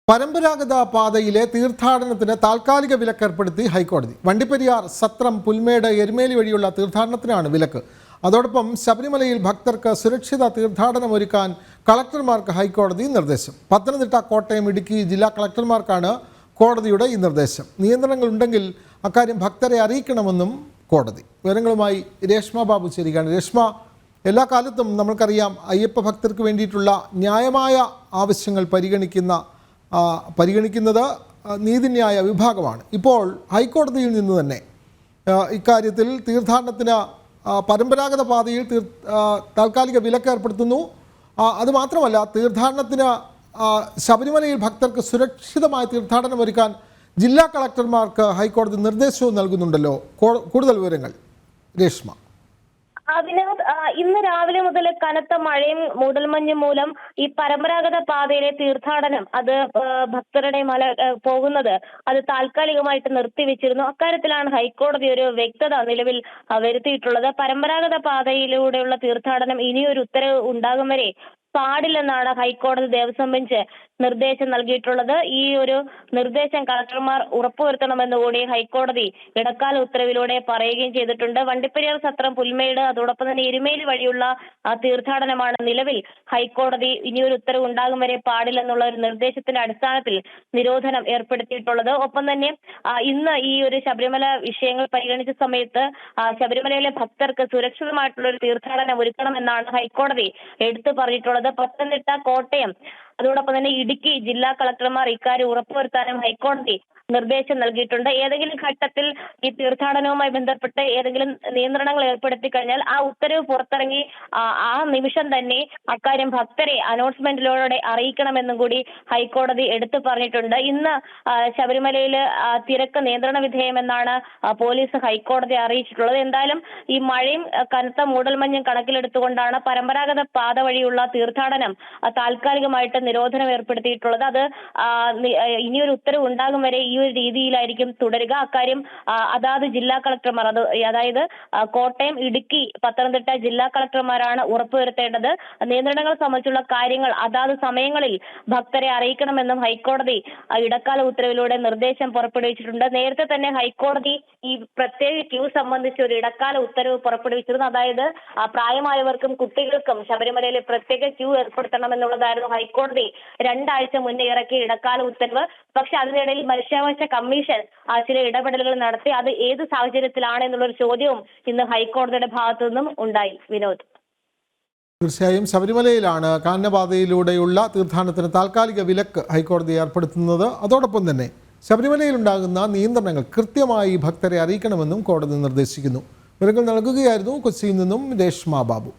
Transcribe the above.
പരമ്പരാഗത പാതയിലെ തീർത്ഥാടനത്തിന് താൽക്കാലിക വിലക്കേർപ്പെടുത്തി ഹൈക്കോടതി. വണ്ടിപ്പെരിയാർ, സത്രം, പുൽമേട്, എരുമേലി വഴിയുള്ള തീർത്ഥാടനത്തിനാണ് വിലക്ക്. അതോടൊപ്പം ശബരിമലയിൽ ഭക്തർക്ക് സുരക്ഷിത തീർത്ഥാടനം ഒരുക്കാൻ കളക്ടർമാർക്ക് ഹൈക്കോടതി നിർദ്ദേശം. പത്തനംതിട്ട, കോട്ടയം, ഇടുക്കി ജില്ലാ കളക്ടർമാർക്കാണ് കോടതിയുടെ ഈ നിർദ്ദേശം. നിയന്ത്രണങ്ങളുണ്ടെങ്കിൽ അക്കാര്യം ഭക്തരെ അറിയിക്കണമെന്നും കോടതി. വിവരങ്ങളുമായി രേഷ്മ ബാബു ചേരുകയാണ്. രേഷ്മ, എല്ലാ കാലത്തും നമ്മൾക്കറിയാം അയ്യപ്പ ഭക്തർക്ക് വേണ്ടിയിട്ടുള്ള ന്യായമായ ആവശ്യങ്ങൾ പരിഗണിക്കുന്നത് നീതിന്യായ വിഭാഗമാണ്. ഇപ്പോൾ ഹൈക്കോടതിയിൽ നിന്ന് തന്നെ ഇക്കാര്യത്തിൽ തീർത്ഥാടനത്തിന് പരമ്പരാഗത പാതയിൽ താൽക്കാലിക വിലക്ക് ഏർപ്പെടുത്തുന്നു. അതുമാത്രമല്ല, തീർത്ഥാടനത്തിന് ശബരിമലയിൽ ഭക്തർക്ക് സുരക്ഷിതമായ തീർത്ഥാടനം ഒരുക്കാൻ ജില്ലാ കളക്ടർമാർക്ക് ഹൈക്കോടതി നിർദ്ദേശവും നൽകുന്നുണ്ടല്ലോ. കൂടുതൽ വിവരങ്ങൾ രേഷ്മ. വിനോദ്, ഇന്ന് രാവിലെ മുതൽ കനത്ത മഴയും മൂടൽമഞ്ഞും മൂലം ഈ പരമ്പരാഗത പാതയിലെ തീർത്ഥാടനം ഭക്തരുടെ പോകുന്നത് അത് താൽക്കാലികമായിട്ട് നിർത്തിവെച്ചിരുന്നു. അക്കാര്യത്തിലാണ് ഹൈക്കോടതി ഒരു വ്യക്തത നിലവിൽ വരുത്തിയിട്ടുള്ളത്. പരമ്പരാഗത പാതയിലൂടെയുള്ള തീർത്ഥാടനം ഇനിയൊരു ഉത്തരവ് ഉണ്ടാകും വരെ പാടില്ലെന്നാണ് ഹൈക്കോടതി ദേവസ്വം ബെഞ്ച് നിർദ്ദേശം നൽകിയിട്ടുള്ളത്. ഈ ഒരു നിർദ്ദേശം കളക്ടർമാർ ഉറപ്പുവരുത്തണമെന്ന് കൂടി ഹൈക്കോടതി ഇടക്കാല ഉത്തരവിലൂടെ പറയുകയും ചെയ്തിട്ടുണ്ട്. വണ്ടിപ്പെരിയാർ, സത്രം, പുൽമേട്, അതോടൊപ്പം തന്നെ എരുമേലി വഴിയുള്ള തീർത്ഥാടനമാണ് നിലവിൽ ഹൈക്കോടതി ഇനിയൊരു ഉത്തരവ് ഉണ്ടാകും വരെ പാടില്ലെന്നുള്ള ഒരു നിർദ്ദേശത്തിന്റെ അടിസ്ഥാനത്തിൽ നിരോധനം ഏർപ്പെടുത്തിയിട്ടുള്ളത്. ഒപ്പം തന്നെ ഇന്ന് ഈ ഒരു ശബരിമല വിഷയങ്ങൾ പരിഗണിച്ച സമയത്ത് ശബരിമലയിലെ ഭക്തർക്ക് സുരക്ഷിതമായിട്ടുള്ള ഒരു തീർത്ഥാടനം ഒരുക്കണമെന്നാണ് ഹൈക്കോടതി എടുത്തു പറഞ്ഞിട്ടുള്ളത്. പത്തനംതിട്ട, കോട്ടയം, അതോടൊപ്പം തന്നെ ഇടുക്കി ജില്ലാ കളക്ടർമാർ ഇക്കാര്യം ഉറപ്പുവരുത്താനും ഹൈക്കോടതി നിർദ്ദേശം നൽകിയിട്ടുണ്ട്. ഏതെങ്കിലും ഘട്ടത്തിൽ ഈ തീർത്ഥാടനവുമായി ബന്ധപ്പെട്ട് ഏതെങ്കിലും നിയന്ത്രണങ്ങൾ ഏർപ്പെടുത്തി കഴിഞ്ഞാൽ ആ ഉത്തരവ് പുറത്തിറങ്ങി ആ നിമിഷം തന്നെ അക്കാര്യം ഭക്തരെ അനൗൺസ്മെന്റിലൂടെ അറിയിക്കണമെന്നും കൂടി ഹൈക്കോടതി എടുത്തു പറഞ്ഞിട്ടുണ്ട്. ഇന്ന് ശബരിമലയിൽ തിരക്ക് നിയന്ത്രണ വിധേയമെന്നാണ് പോലീസ് ഹൈക്കോടതി അറിയിച്ചിട്ടുള്ളത്. എന്തായാലും ഈ മഴയും കനത്ത മൂടൽമഞ്ഞും കണക്കിലെടുത്തുകൊണ്ടാണ് പരമ്പരാഗത പാത വഴിയുള്ള തീർത്ഥാടനം താൽക്കാലികമായിട്ട് നിരോധനം ഏർപ്പെടുത്തിയിട്ടുള്ളത്. അത് ഇനിയൊരു ഉത്തരവ് ഉണ്ടാകും വരെ ഈ ഒരു രീതിയിലായിരിക്കും തുടരുക. അക്കാര്യം അതാത് ജില്ലാ കളക്ടർമാർ, അതായത് കോട്ടയം, ഇടുക്കി, പത്തനംതിട്ട ജില്ലാ കളക്ടർമാരാണ് ഉറപ്പുവരുത്തേണ്ടത്. നിയന്ത്രണങ്ങൾ സംബന്ധിച്ചുള്ള കാര്യങ്ങൾ അതാത് സമയങ്ങളിൽ ഭക്തരെ അറിയിക്കണമെന്നും ഹൈക്കോടതി ഇടക്കാല ഉത്തരവിലൂടെ നിർദ്ദേശം പുറപ്പെടുവിച്ചിട്ടുണ്ട്. നേരത്തെ തന്നെ ഹൈക്കോടതി ഈ പ്രത്യേക ക്യൂ സംബന്ധിച്ച് ഒരു ഇടക്കാല ഉത്തരവ് പുറപ്പെടുവിച്ചിരുന്നു. അതായത് പ്രായമായവർക്കും കുട്ടികൾക്കും ശബരിമലയിൽ പ്രത്യേക ക്യൂ ഏർപ്പെടുത്തണമെന്നുള്ളതായിരുന്നു ഹൈക്കോടതി 2 ആഴ്ച മുന്നേ ഇറക്കിയ ഇടക്കാല ഉത്തരവ്. പക്ഷെ അതിനിടയിൽ മനുഷ്യാവകാശ കമ്മീഷൻ ചില ഇടപെടലുകൾ നടത്തി. അത് ഏത് സാഹചര്യത്തിലാണ് എന്നുള്ളൊരു ചോദ്യവും ഇന്ന് ഹൈക്കോടതിയുടെ ഭാഗത്തു നിന്നും ഉണ്ടായി. വിനോദ്, തീർച്ചയായും ശബരിമലയിലാണ് കാനനപാതയിലൂടെയുള്ള തീർത്ഥാടനത്തിന് താൽക്കാലിക വിലക്ക് ഹൈക്കോടതി ഏർപ്പെടുത്തുന്നത്. അതോടൊപ്പം തന്നെ ശബരിമലയിൽ ഉണ്ടാകുന്ന നിയന്ത്രണങ്ങൾ കൃത്യമായി ഭക്തരെ അറിയിക്കണമെന്നും കോടതി നിർദ്ദേശിക്കുന്നു. വിവരങ്ങൾ നൽകുകയായിരുന്നു കൊച്ചിയിൽ നിന്നും രേഷ്മ ബാബു.